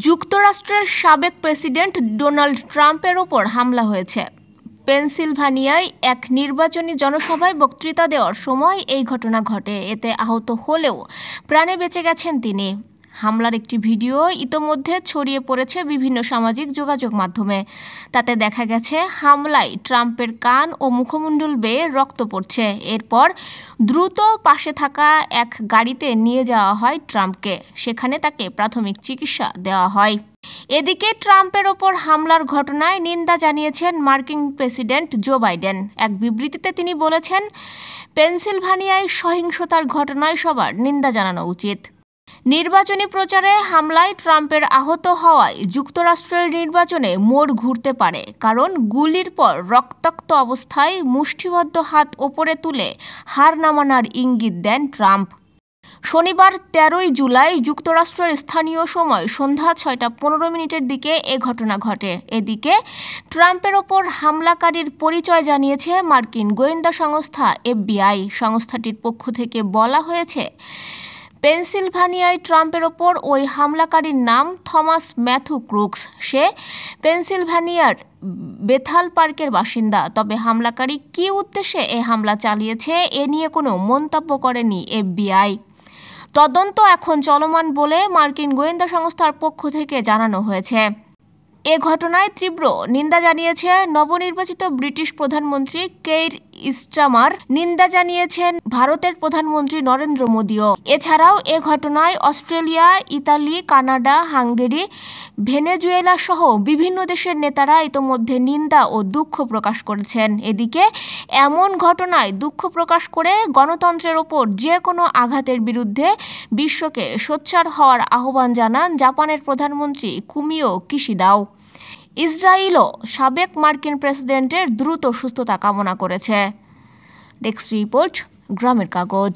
যুক্তরাষ্ট্রের সাবেক president Donald ট্রাম্পের ওপর হামলা হয়েছে। পেনসিলভানিয়ায় এক নির্বাচনী জনসভায় বক্তৃতা দেওয়ার সময় এই ঘটনা ঘটে। এতে আহত হলেও প্রাণে বেঁচে গেছেন তিনি। হামলার একটি ভিডিও ইতোমধ্যে ছড়িয়ে পড়েছে বিভিন্ন সামাজিক যোগাযোগ মাধ্যমে। তাতে দেখা গেছে হামলায় ট্রাম্পের কান ও মুখমণ্ডল বেয়ে রক্ত পড়ছে। এরপর দ্রুত পাশে থাকা এক গাড়িতে নিয়ে যাওয়া হয় ট্রাম্পকে। সেখানে তাকে প্রাথমিক চিকিৎসা দেওয়া হয়। এদিকে ট্রাম্পের ওপর হামলার ঘটনায় নিন্দা জানিয়েছেন মার্কিন প্রেসিডেন্ট জো বাইডেন। এক বিবৃতিতে তিনি বলেছেন, পেনসিলভানিয়ায় সহিংসতার ঘটনায় সবার নিন্দা জানানো উচিত। নির্বাচনী প্রচারে হামলায় ট্রাম্পের আহত হওয়ায় যুক্তরাষ্ট্রের নির্বাচনে মোড় ঘুরতে পারে, কারণ গুলির পর রক্তাক্ত অবস্থায় মুষ্টিবদ্ধ হাত ওপরে তুলে হার নামানোর ইঙ্গিত দেন ট্রাম্প। শনিবার 13 জুলাই যুক্তরাষ্ট্রের স্থানীয় সময় সন্ধ্যা 6:15 দিকে এ ঘটনা ঘটে। এদিকে ট্রাম্পের ওপর হামলাকারীর পরিচয় জানিয়েছে মার্কিন গোয়েন্দা সংস্থা FBI। সংস্থাটির পক্ষ থেকে বলা হয়েছে, পেনসিলভানিয়ায় ট্রাম্পের ওপর ওই হামলাকারীর নাম থমাস ম্যাথু ক্রুকস। সে পেনসিলভানিয়ার বেথাল পার্কের বাসিন্দা। তবে হামলাকারী কী উদ্দেশ্যে এ হামলা চালিয়েছে এ নিয়ে কোনো মন্তব্য করেনি FBI। তদন্ত এখন চলমান বলে মার্কিন গোয়েন্দা সংস্থার পক্ষ থেকে জানানো হয়েছে। এ ঘটনায় তীব্র নিন্দা জানিয়েছে নবনির্বাচিত ব্রিটিশ প্রধানমন্ত্রী কেইর স্টারমার। নিন্দা জানিয়েছেন ভারতের প্রধানমন্ত্রী নরেন্দ্র মোদীও। এছাড়াও এ ঘটনায় Australia, Italy, Canada, Hungary, Venezuela সহ বিভিন্ন দেশের নেতারা ইতোমধ্যে নিন্দা ও দুঃখ প্রকাশ করেছেন। এদিকে এমন ঘটনায় দুঃখ প্রকাশ করে গণতন্ত্রের ওপর যে কোনো আঘাতের বিরুদ্ধে বিশ্বকে সোচ্চার হওয়ার আহ্বান জানান জাপানের প্রধানমন্ত্রী কুমিও কিশিদাও। ইসরায়েলও সাবেক মার্কিন প্রেসিডেন্টের দ্রুত সুস্থতা কামনা করেছে। ডেস্ক রিপোর্ট, গ্রামের কাগজ।